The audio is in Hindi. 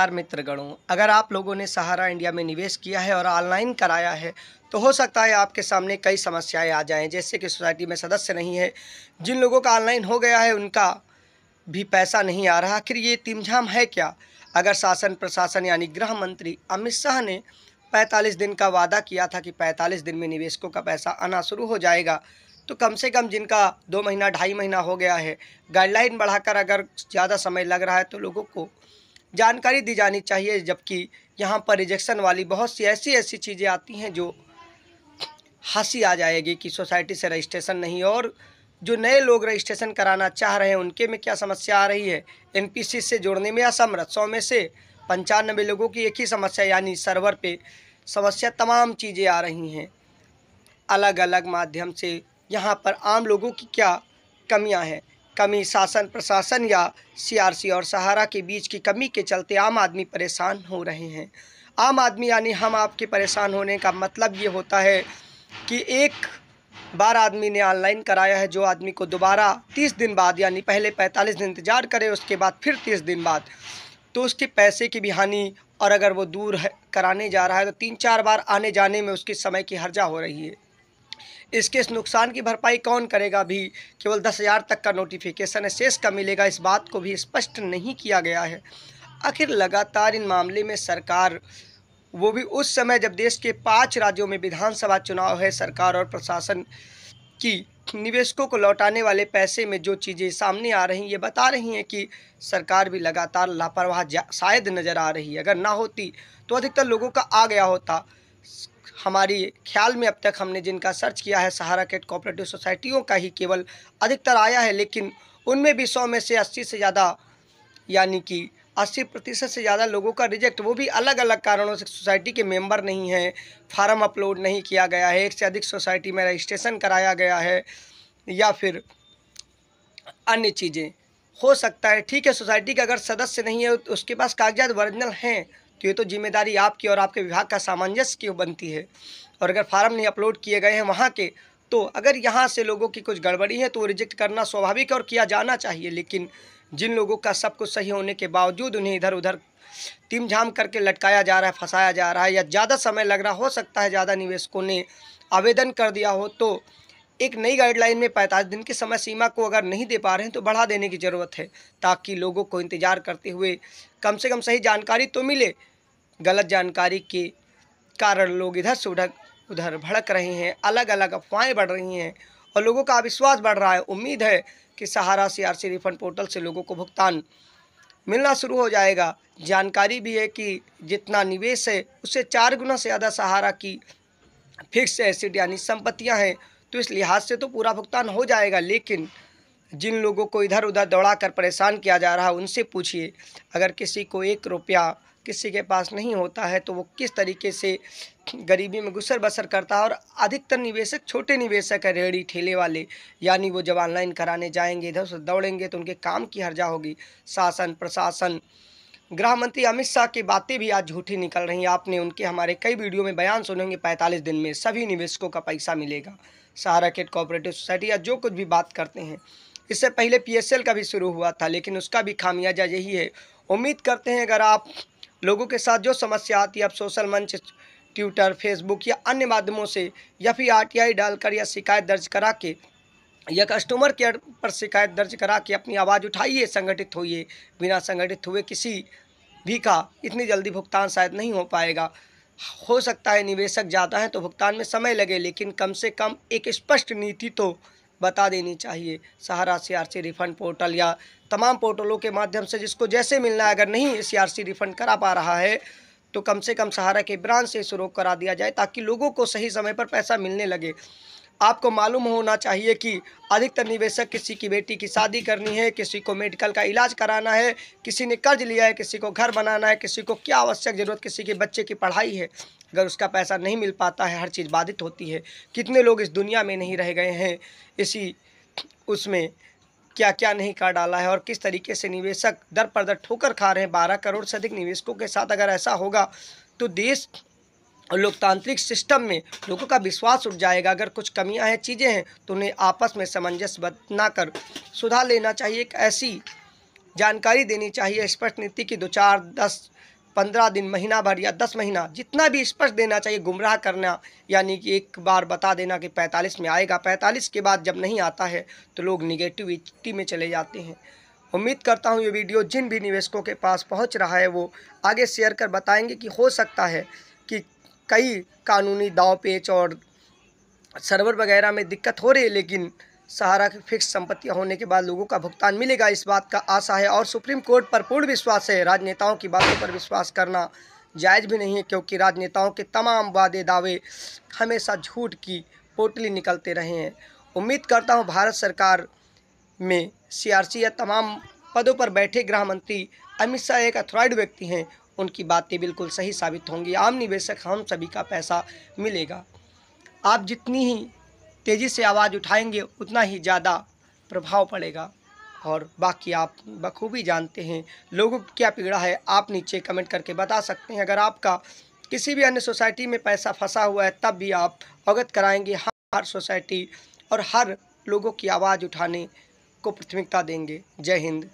नमस्कार मित्रगणों, अगर आप लोगों ने सहारा इंडिया में निवेश किया है और ऑनलाइन कराया है तो हो सकता है आपके सामने कई समस्याएं आ जाएं, जैसे कि सोसाइटी में सदस्य नहीं है। जिन लोगों का ऑनलाइन हो गया है उनका भी पैसा नहीं आ रहा। आखिर ये तिमझाम है क्या? अगर शासन प्रशासन यानी गृह मंत्री अमित शाह ने 45 दिन का वादा किया था कि 45 दिन में निवेशकों का पैसा आना शुरू हो जाएगा, तो कम से कम जिनका 2 महीना 2.5 महीना हो गया है, गाइडलाइन बढ़ाकर अगर ज़्यादा समय लग रहा है तो लोगों को जानकारी दी जानी चाहिए। जबकि यहाँ पर रिजेक्शन वाली बहुत सी ऐसी चीज़ें आती हैं जो हंसी आ जाएगी कि सोसाइटी से रजिस्ट्रेशन नहीं, और जो नए लोग रजिस्ट्रेशन कराना चाह रहे हैं उनके में क्या समस्या आ रही है। एनपीसी से जोड़ने में असमर्थ, 100 में से 95 लोगों की एक ही समस्या यानी सर्वर पे समस्या। तमाम चीज़ें आ रही हैं अलग अलग माध्यम से। यहाँ पर आम लोगों की क्या कमियाँ हैं? कमी शासन प्रशासन या सीआरसी और सहारा के बीच की कमी के चलते आम आदमी परेशान हो रहे हैं। आम आदमी यानी हम आपके परेशान होने का मतलब ये होता है कि एक बार आदमी ने ऑनलाइन कराया है, जो आदमी को दोबारा 30 दिन बाद यानी पहले 45 दिन इंतजार करे, उसके बाद फिर 30 दिन बाद, तो उसके पैसे की भी हानि। और अगर वो दूर है कराने जा रहा है तो 3-4 बार आने जाने में उसकी समय की हर्जा हो रही है। इस नुकसान की भरपाई कौन करेगा? भी केवल 10,000 तक का नोटिफिकेशन है, शेष का मिलेगा, इस बात को भी स्पष्ट नहीं किया गया है। आखिर लगातार इन मामले में सरकार, वो भी उस समय जब देश के 5 राज्यों में विधानसभा चुनाव है, सरकार और प्रशासन की निवेशकों को लौटाने वाले पैसे में जो चीज़ें सामने आ रही हैं, ये बता रही हैं कि सरकार भी लगातार लापरवाह शायद नज़र आ रही है। अगर ना होती तो अधिकतर लोगों का आ गया होता। हमारी ख्याल में अब तक हमने जिनका सर्च किया है, सहारा कैट कोऑपरेटिव सोसाइटियों का ही केवल अधिकतर आया है, लेकिन उनमें भी 100 में से 80 से ज़्यादा यानी कि 80% से ज़्यादा लोगों का रिजेक्ट, वो भी अलग अलग कारणों से। सोसाइटी के मेंबर नहीं हैं, फार्म अपलोड नहीं किया गया है, एक से अधिक सोसाइटी में रजिस्ट्रेशन कराया गया है, या फिर अन्य चीज़ें हो सकता है। ठीक है, सोसाइटी का अगर सदस्य नहीं है तो उसके पास कागजात ओरिजिनल हैं, तो ये तो जिम्मेदारी आपकी और आपके विभाग का सामंजस्य क्यों बनती है। और अगर फार्म नहीं अपलोड किए गए हैं वहाँ के, तो अगर यहाँ से लोगों की कुछ गड़बड़ी है तो रिजेक्ट करना स्वाभाविक और किया जाना चाहिए। लेकिन जिन लोगों का सब कुछ सही होने के बावजूद उन्हें इधर उधर तिमझाम करके लटकाया जा रहा है, फंसाया जा रहा है, या ज़्यादा समय लग रहा, हो सकता है ज़्यादा निवेशकों ने आवेदन कर दिया हो, तो एक नई गाइडलाइन में 45 दिन की समय सीमा को अगर नहीं दे पा रहे हैं तो बढ़ा देने की ज़रूरत है, ताकि लोगों को इंतज़ार करते हुए कम से कम सही जानकारी तो मिले। गलत जानकारी के कारण लोग इधर से उधर भड़क रहे हैं, अलग अलग अफवाहें बढ़ रही हैं और लोगों का अविश्वास बढ़ रहा है। उम्मीद है कि सहारा सीआरसी रिफंड पोर्टल से लोगों को भुगतान मिलना शुरू हो जाएगा। जानकारी भी है कि जितना निवेश है उससे 4 गुना से ज़्यादा सहारा की फिक्स एसेट यानी संपत्तियां हैं, तो इस लिहाज से तो पूरा भुगतान हो जाएगा। लेकिन जिन लोगों को इधर उधर दौड़ा कर परेशान किया जा रहा है उनसे पूछिए, अगर किसी को 1 रुपया किसी के पास नहीं होता है तो वो किस तरीके से गरीबी में गुजर बसर करता है। और अधिकतर निवेशक छोटे निवेशक है, रेहड़ी ठेले वाले, यानी वो जब ऑनलाइन कराने जाएंगे इधर से दौड़ेंगे तो उनके काम की हर्जा होगी। शासन प्रशासन, गृह मंत्री अमित शाह की बातें भी आज झूठी निकल रही हैं। आपने उनके हमारे कई वीडियो में बयान सुने होंगे, 45 दिन में सभी निवेशकों का पैसा मिलेगा। सहारा कैट कोऑपरेटिव सोसाइटी या जो कुछ भी बात करते हैं, इससे पहले पीएसएल का भी शुरू हुआ था, लेकिन उसका भी खामियाजा यही है। उम्मीद करते हैं अगर आप लोगों के साथ जो समस्या आती है, आप सोशल मंच, ट्विटर, फेसबुक या अन्य माध्यमों से या फिर आरटीआई डालकर या शिकायत दर्ज करा के या कस्टमर केयर पर शिकायत दर्ज करा के अपनी आवाज़ उठाइए, संगठित होइए। बिना संगठित हुए किसी भी का इतनी जल्दी भुगतान शायद नहीं हो पाएगा। हो सकता है निवेशक ज़्यादा हैं तो भुगतान में समय लगे, लेकिन कम से कम एक स्पष्ट नीति तो बता देनी चाहिए। सहारा सीआरसी रिफंड पोर्टल या तमाम पोर्टलों के माध्यम से जिसको जैसे मिलना है, अगर नहीं सीआरसी रिफंड करा पा रहा है तो कम से कम सहारा के ब्रांच से शुरू करा दिया जाए, ताकि लोगों को सही समय पर पैसा मिलने लगे। आपको मालूम होना चाहिए कि अधिकतर निवेशक, किसी की बेटी की शादी करनी है, किसी को मेडिकल का इलाज कराना है, किसी ने कर्ज लिया है, किसी को घर बनाना है, किसी को क्या आवश्यक ज़रूरत, किसी के बच्चे की पढ़ाई है, अगर उसका पैसा नहीं मिल पाता है हर चीज़ बाधित होती है। कितने लोग इस दुनिया में नहीं रह गए हैं, इसी उसमें क्या क्या नहीं कर डाला है, और किस तरीके से निवेशक दर पर दर ठोकर खा रहे हैं। 12 करोड़ से अधिक निवेशकों के साथ अगर ऐसा होगा तो देश और लोकतांत्रिक सिस्टम में लोगों का विश्वास उठ जाएगा। अगर कुछ कमियां हैं, चीज़ें हैं, तो उन्हें आपस में सामंजस्य बनाकर सुधार लेना चाहिए। एक ऐसी जानकारी देनी चाहिए, स्पष्ट नीति की 2, 4, 10 15 दिन, महीना भर या 10 महीना, जितना भी स्पष्ट देना चाहिए, गुमराह करना, यानी कि एक बार बता देना कि 45 में आएगा, 45 के बाद जब नहीं आता है तो लोग निगेटिविटी में चले जाते हैं। उम्मीद करता हूँ ये वीडियो जिन भी निवेशकों के पास पहुँच रहा है वो आगे शेयर कर बताएंगे कि हो सकता है कि कई कानूनी दाव पेच और सर्वर वगैरह में दिक्कत हो रही है, लेकिन सहारा की फिक्स संपत्तियां होने के बाद लोगों का भुगतान मिलेगा, इस बात का आशा है। और सुप्रीम कोर्ट पर पूर्ण विश्वास है। राजनेताओं की बातों पर विश्वास करना जायज़ भी नहीं है, क्योंकि राजनेताओं के तमाम वादे दावे हमेशा झूठ की पोटली निकलते रहे हैं। उम्मीद करता हूं भारत सरकार में सीआरसी या तमाम पदों पर बैठे गृह मंत्री अमित शाह एक अथॉराइज्ड व्यक्ति हैं, उनकी बातें बिल्कुल सही साबित होंगी। आम निवेशक हम सभी का पैसा मिलेगा। आप जितनी ही तेज़ी से आवाज़ उठाएंगे उतना ही ज़्यादा प्रभाव पड़ेगा। और बाकी आप बखूबी जानते हैं लोगों की क्या पीड़ा है, आप नीचे कमेंट करके बता सकते हैं। अगर आपका किसी भी अन्य सोसाइटी में पैसा फंसा हुआ है तब भी आप अवगत कराएंगे। हर सोसाइटी और हर लोगों की आवाज़ उठाने को प्राथमिकता देंगे। जय हिंद।